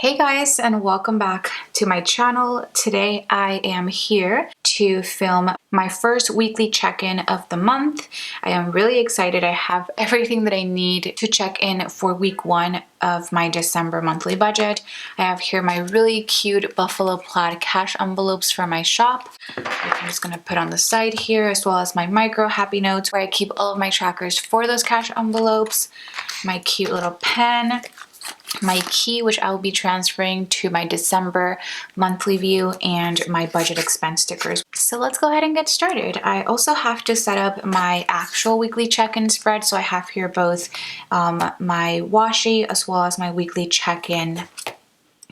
Hey guys, and welcome back to my channel. Today I am here to film my first weekly check-in of the month. I am really excited. I have everything that I need to check in for week one of my December monthly budget. I have here my really cute buffalo plaid cash envelopes from my shop. I'm just gonna put on the side here, as well as my micro happy notes where I keep all of my trackers for those cash envelopes, my cute little pen, my key, which I will be transferring to my December monthly view, and my budget expense stickers. So let's go ahead and get started. I also have to set up my actual weekly check-in spread. So I have here both my washi as well as my weekly check-in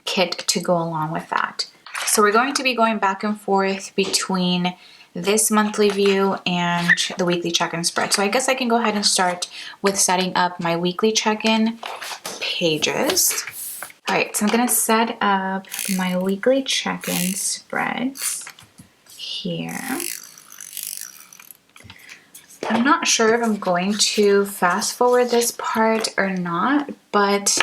kit to go along with that. So we're going to be going back and forth between this monthly view and the weekly check-in spread. So I guess I can go ahead and start with setting up my weekly check-in pages. All right, so I'm gonna set up my weekly check-in spreads here. I'm not sure if I'm going to fast forward this part or not, but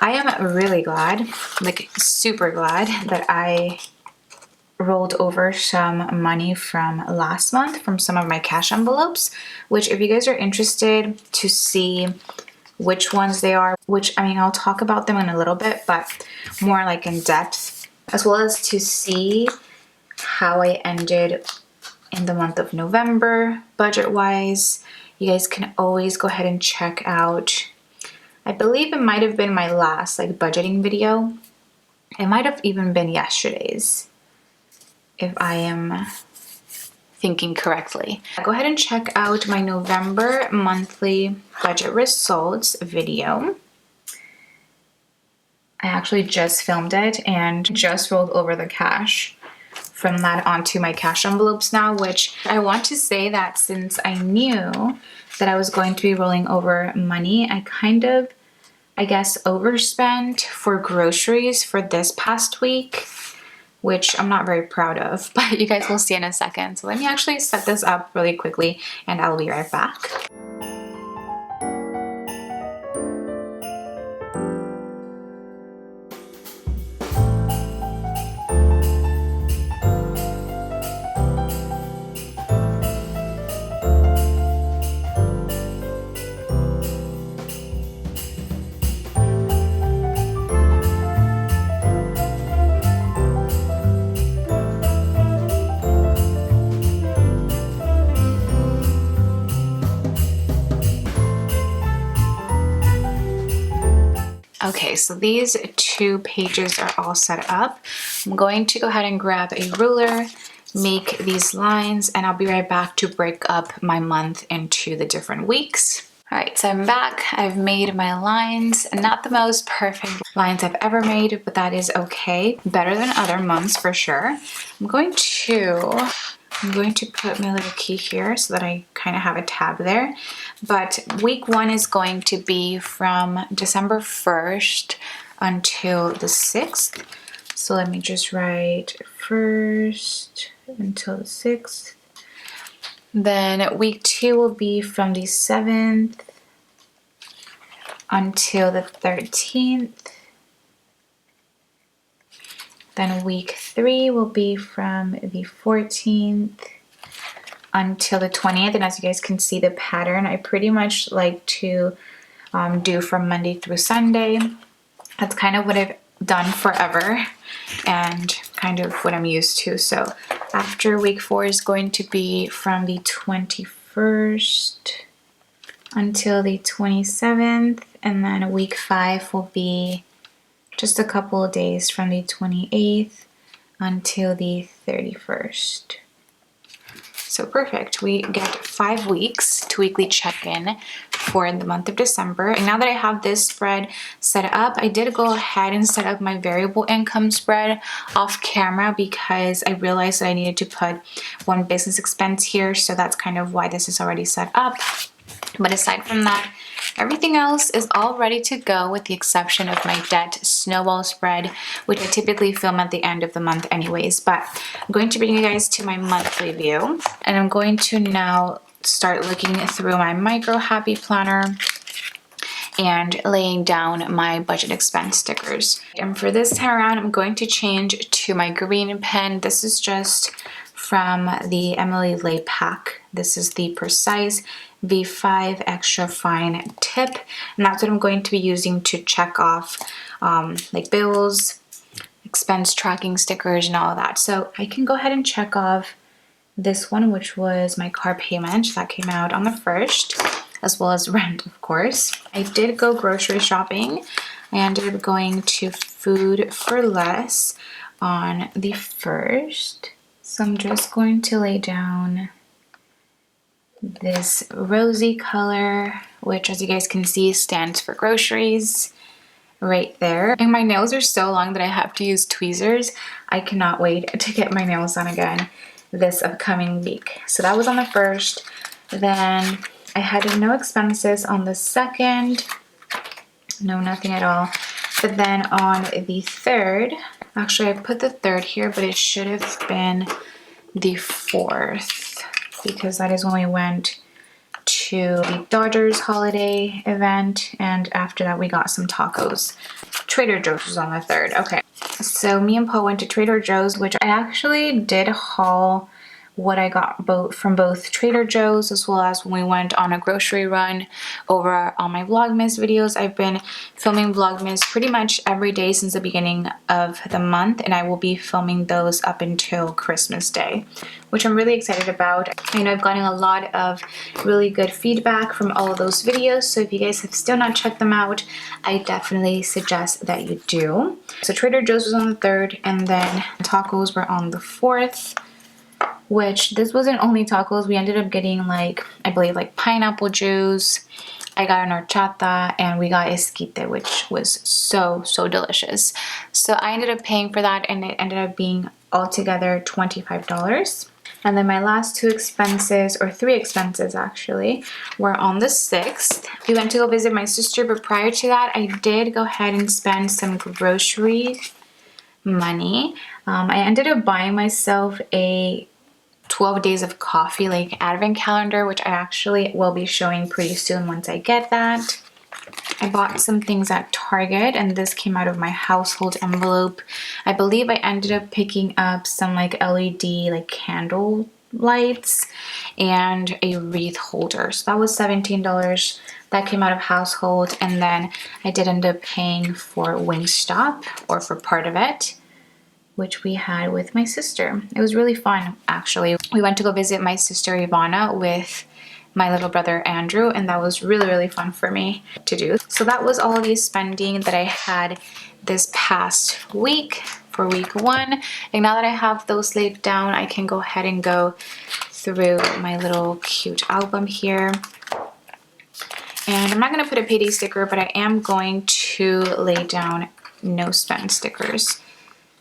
I am really glad, like super glad, that I rolled over some money from last month from some of my cash envelopes, which if you guys are interested to see which ones they are, which I mean, I'll talk about them in a little bit, but more like in depth, as well as to see how I ended in the month of November budget wise, you guys can always go ahead and check out, I believe it might have been my last like budgeting video. It might have even been yesterday's, if I am thinking correctly. Go ahead and check out my November monthly budget results video. I actually just filmed it and just rolled over the cash from that onto my cash envelopes now, which I want to say that since I knew that I was going to be rolling over money, I kind of, I guess, overspent for groceries for this past week, which I'm not very proud of, but you guys will see in a second. So let me actually set this up really quickly and I'll be right back. Okay, so these two pages are all set up. I'm going to go ahead and grab a ruler, make these lines, and I'll be right back to break up my month into the different weeks. All right, so I'm back. I've made my lines, not the most perfect lines I've ever made, but that is okay. Better than other months for sure. I'm going to put my little key here so that I kind of have a tab there. But week one is going to be from December 1st until the 6th. So let me just write 1st until the 6th. Then week two will be from the 7th until the 13th. Then week three will be from the 14th until the 20th. And as you guys can see the pattern, I pretty much like to do from Monday through Sunday. That's kind of what I've done forever and kind of what I'm used to. So after week four is going to be from the 21st until the 27th. And then week five will be just a couple of days from the 28th until the 31st. So perfect. We get 5 weeks to weekly check-in for the month of December. And now that I have this spread set up, I did go ahead and set up my variable income spread off camera because I realized that I needed to put one business expense here. So that's kind of why this is already set up. But aside from that, everything else is all ready to go with the exception of my debt snowball spread, which I typically film at the end of the month anyways. But I'm going to bring you guys to my monthly view, and I'm going to now start looking through my micro happy planner and laying down my budget expense stickers. And for this time around, I'm going to change to my green pen. This is just from the Emily Lay pack. This is the Precise V5 Extra Fine Tip, and that's what I'm going to be using to check off like bills, expense tracking stickers, and all of that. So I can go ahead and check off this one, which was my car payment that came out on the 1st, as well as rent, of course. I did go grocery shopping. I ended up going to Food for Less on the 1st. So I'm just going to lay down this rosy color, which, as you guys can see, stands for groceries right there. And my nails are so long that I have to use tweezers. I cannot wait to get my nails done again this upcoming week. So that was on the 1st. Then I had no expenses on the 2nd. No, nothing at all. But then on the 3rd, actually I put the 3rd here, but it should have been the 4th, because that is when we went to the Dodgers holiday event, and after that we got some tacos. Trader Joe's was on the 3rd. Okay, so me and Paul went to Trader Joe's, which I actually did haul what I got from both Trader Joe's, as well as when we went on a grocery run over on my Vlogmas videos. I've been filming Vlogmas pretty much every day since the beginning of the month, and I will be filming those up until Christmas Day, which I'm really excited about. I know I've gotten a lot of really good feedback from all of those videos, so if you guys have still not checked them out, I definitely suggest that you do. So Trader Joe's was on the 3rd, and then tacos were on the 4th. Which, this wasn't only tacos. We ended up getting, like, I believe, like pineapple juice. I got an horchata, and we got esquite, which was so delicious. So I ended up paying for that, and it ended up being altogether $25. And then my last 2 expenses, or 3 expenses actually, were on the 6th. We went to go visit my sister, but prior to that, I did go ahead and spend some grocery money. I ended up buying myself a 12 days of coffee like advent calendar, which I actually will be showing pretty soon once I get that. I bought some things at Target, and this came out of my household envelope. I believe I ended up picking up some like LED like candle lights and a wreath holder. So that was $17. That came out of household, and then I did end up paying for Wingstop, or for part of it, which we had with my sister. It was really fun, actually. We went to go visit my sister Ivana with my little brother Andrew, and that was really fun for me to do. So that was all the spending that I had this past week for week 1. And now that I have those laid down, I can go ahead and go through my little cute album here. And I'm not gonna put a payday sticker, but I am going to lay down no spend stickers.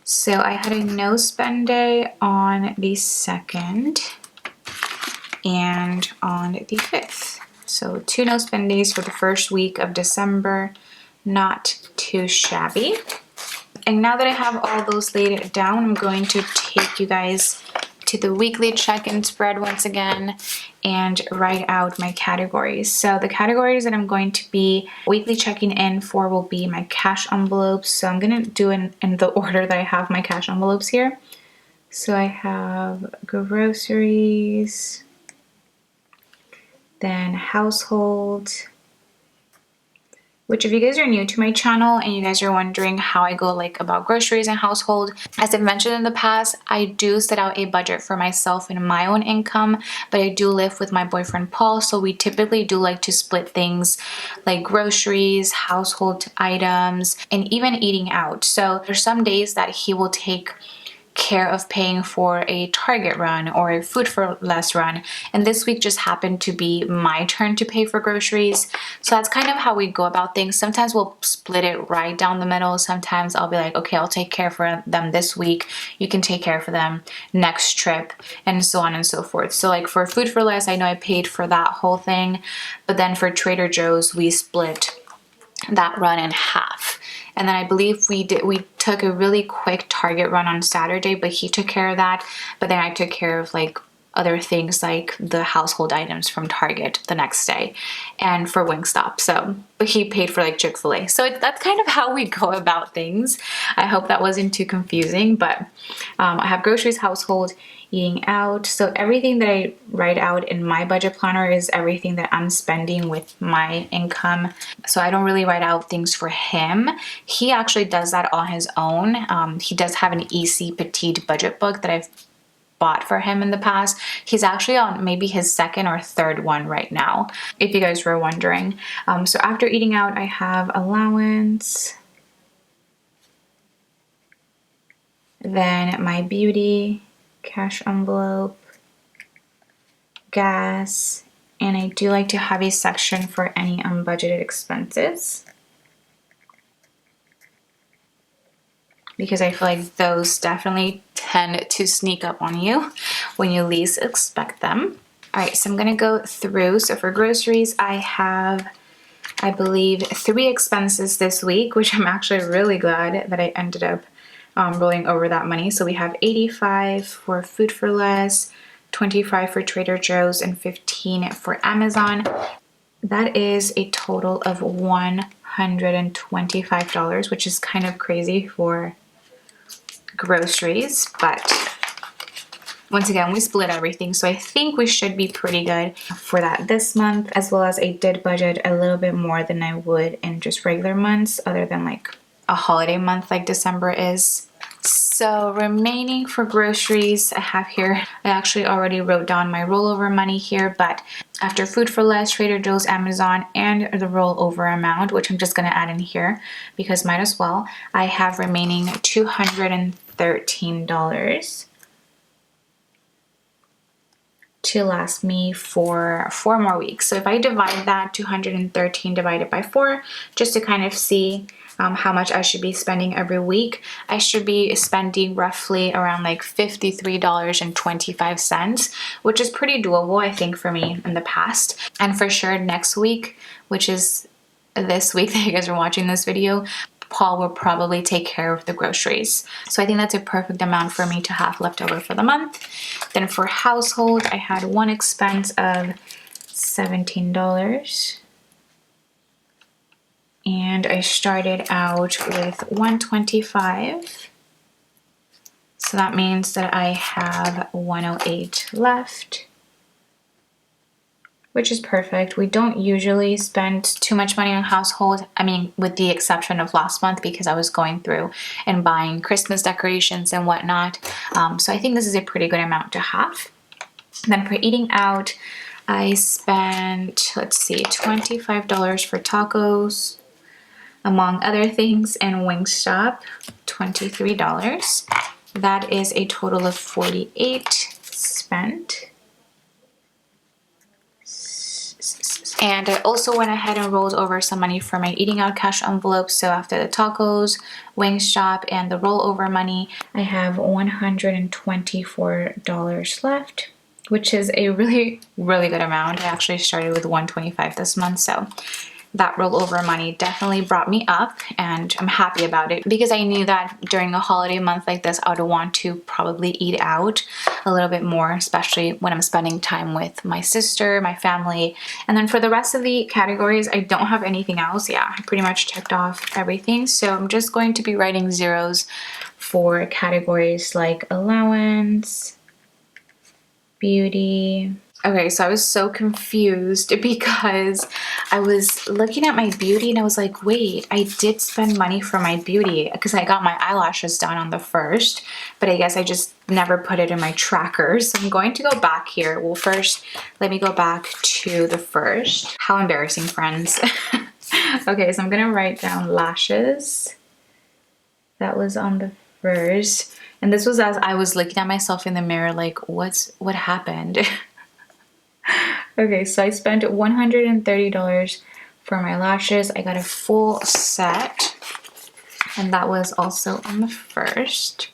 So I had a no spend day on the 2nd and on the 5th. So 2 no spend days for the first week of December. Not too shabby. And now that I have all those laid down, I'm going to take you guys to the weekly check-in spread once again and write out my categories. So the categories that I'm going to be weekly checking in for will be my cash envelopes. So I'm gonna do it in the order that I have my cash envelopes here. So I have groceries, then household, which if you guys are new to my channel and you guys are wondering how I go like about groceries and household, as I've mentioned in the past, I do set out a budget for myself and my own income, but I do live with my boyfriend Paul, so we typically do like to split things like groceries, household items, and even eating out. So there's some days that he will take care of paying for a Target run or a Food for Less run, and this week just happened to be my turn to pay for groceries. So that's kind of how we go about things. Sometimes we'll split it right down the middle. Sometimes I'll be like, okay, I'll take care for them this week, you can take care for them next trip, and so on and so forth. So like for Food for Less, I know I paid for that whole thing, but then for Trader Joe's we split that run in half. And then I believe we took a really quick Target run on Saturday, but he took care of that. But then I took care of like other things like the household items from Target the next day and for Wingstop. So, but he paid for like Chick-fil-A. So that's kind of how we go about things. I hope that wasn't too confusing, but I have groceries, household, eating out. So everything that I write out in my budget planner is everything that I'm spending with my income. So I don't really write out things for him. He actually does that on his own. He does have an EC Petite budget book that I've bought for him in the past. He's actually on maybe his second or third one right now, if you guys were wondering. So after eating out, I have allowance, then my beauty, cash envelope, gas, and I do like to have a section for any unbudgeted expenses, because I feel like those definitely tend to sneak up on you when you least expect them. All right, so I'm gonna go through. So for groceries, I have, I believe, 3 expenses this week, which I'm actually really glad that I ended up rolling over that money. So we have 85 for Food for Less, 25 for Trader Joe's, and 15 for Amazon. That is a total of $125, which is kind of crazy for groceries, but once again, we split everything, so I think we should be pretty good for that this month, as well as I did budget a little bit more than I would in just regular months, other than like a holiday month like December is. So remaining for groceries, I have here, I actually already wrote down my rollover money here, but after Food for Less, Trader Joe's, Amazon, and the rollover amount, which I'm just going to add in here because might as well, I have remaining $213 to last me for 4 more weeks. So if I divide that 213 divided by 4, just to kind of see how much I should be spending every week, I should be spending roughly around like $53.25, which is pretty doable, I think, for me in the past. And for sure next week, which is this week that you guys are watching this video, Paul will probably take care of the groceries. So I think that's a perfect amount for me to have left over for the month. Then for household, I had one expense of $17. And I started out with $125. So that means that I have $108 left, which is perfect. We don't usually spend too much money on household. I mean, with the exception of last month because I was going through and buying Christmas decorations and whatnot. So I think this is a pretty good amount to have. Then for eating out, I spent, let's see, $25 for tacos, among other things, and Wingstop, $23. That is a total of $48 spent. And I also went ahead and rolled over some money for my eating out cash envelope. So after the tacos, Wingstop, and the rollover money, I have $124 left, which is a really, really good amount. I actually started with $125 this month, so that rollover money definitely brought me up, and I'm happy about it because I knew that during a holiday month like this, I would want to probably eat out a little bit more, especially when I'm spending time with my sister, my family. And then for the rest of the categories, I don't have anything else. Yeah, I pretty much checked off everything. So I'm just going to be writing zeros for categories like allowance, beauty. Okay, so I was so confused because I was looking at my beauty and I was like, wait, I did spend money for my beauty because I got my eyelashes done on the 1st, but I guess I just never put it in my tracker. So I'm going to go back here. Well, first, let me go back to the 1st. How embarrassing, friends. Okay, so I'm gonna write down lashes. That was on the 1st. And this was as I was looking at myself in the mirror like, what happened? Okay, so I spent $130 for my lashes. I got a full set, and that was also on the 1st.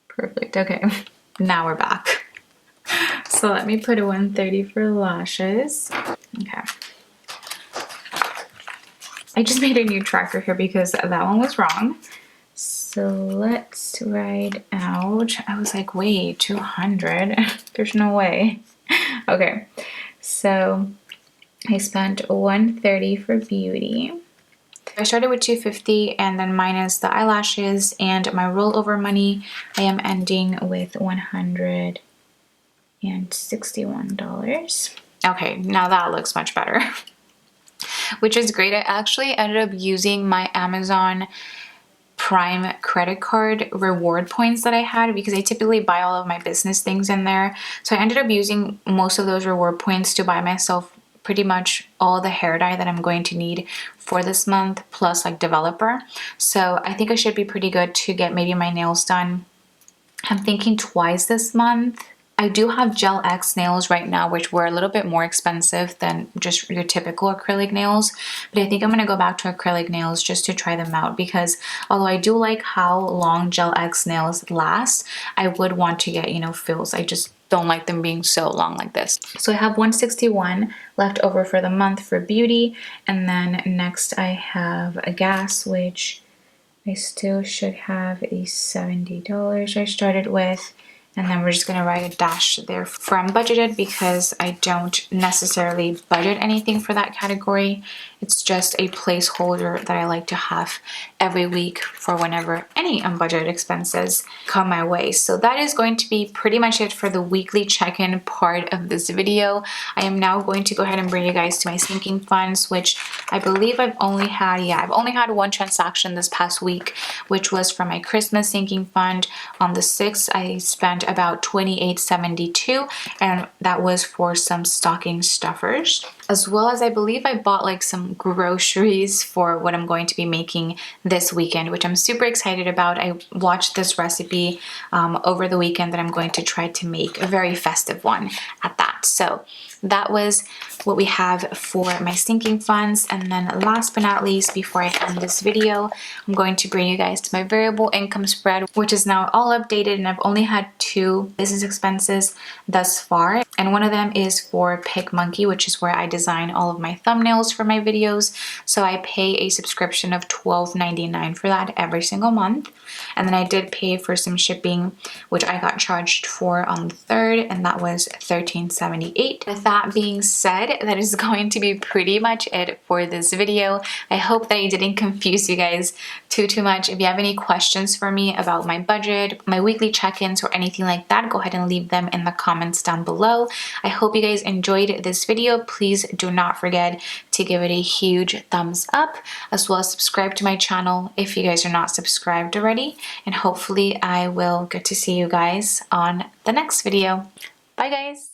Perfect. Okay, now we're back. So let me put a $130 for lashes. Okay. I just made a new tracker here because that one was wrong. So let's write out, I was like, wait, 200? There's no way. Okay, so I spent 130 for beauty. I started with 250 and then minus the eyelashes and my rollover money, I am ending with $161. Okay, now that looks much better. Which is great. I actually ended up using my Amazon Prime credit card reward points that I had because I typically buy all of my business things in there. So I ended up using most of those reward points to buy myself pretty much all the hair dye that I'm going to need for this month, plus like developer. So I think I should be pretty good to get maybe my nails done. I'm thinking twice this month. I do have Gel X nails right now, which were a little bit more expensive than just your typical acrylic nails. But I think I'm going to go back to acrylic nails just to try them out because although I do like how long Gel X nails last, I would want to get, fills. I just don't like them being so long like this. So I have 161 left over for the month for beauty. And then next I have a gas, which I still should have a $70 I started with. And then we're just gonna write a dash there for unbudgeted because I don't necessarily budget anything for that category. It's just a placeholder that I like to have every week for whenever any unbudgeted expenses come my way. So that is going to be pretty much it for the weekly check-in part of this video. I am now going to go ahead and bring you guys to my sinking funds, which I believe I've only had one transaction this past week, which was from my Christmas sinking fund. On the 6th, I spent about $28.72, and that was for some stocking stuffers, as well as I believe I bought like some groceries for what I'm going to be making this weekend, which I'm super excited about. I watched this recipe over the weekend that I'm going to try to make, a very festive one at that. So that was what we have for my sinking funds. And then last but not least, before I end this video, I'm going to bring you guys to my variable income spread, which is now all updated, and I've only had 2 business expenses thus far. And one of them is for PicMonkey, which is where I design all of my thumbnails for my videos. So I pay a subscription of $12.99 for that every single month. And then I did pay for some shipping, which I got charged for on the 3rd, and that was $13.78. With that being said, that is going to be pretty much it for this video. I hope that it didn't confuse you guys too much. If you have any questions for me about my budget, my weekly check-ins, or anything like that, go ahead and leave them in the comments down below. I hope you guys enjoyed this video. Please do not forget to give it a huge thumbs up, as well as subscribe to my channel if you guys are not subscribed already. And hopefully I will get to see you guys on the next video. Bye guys!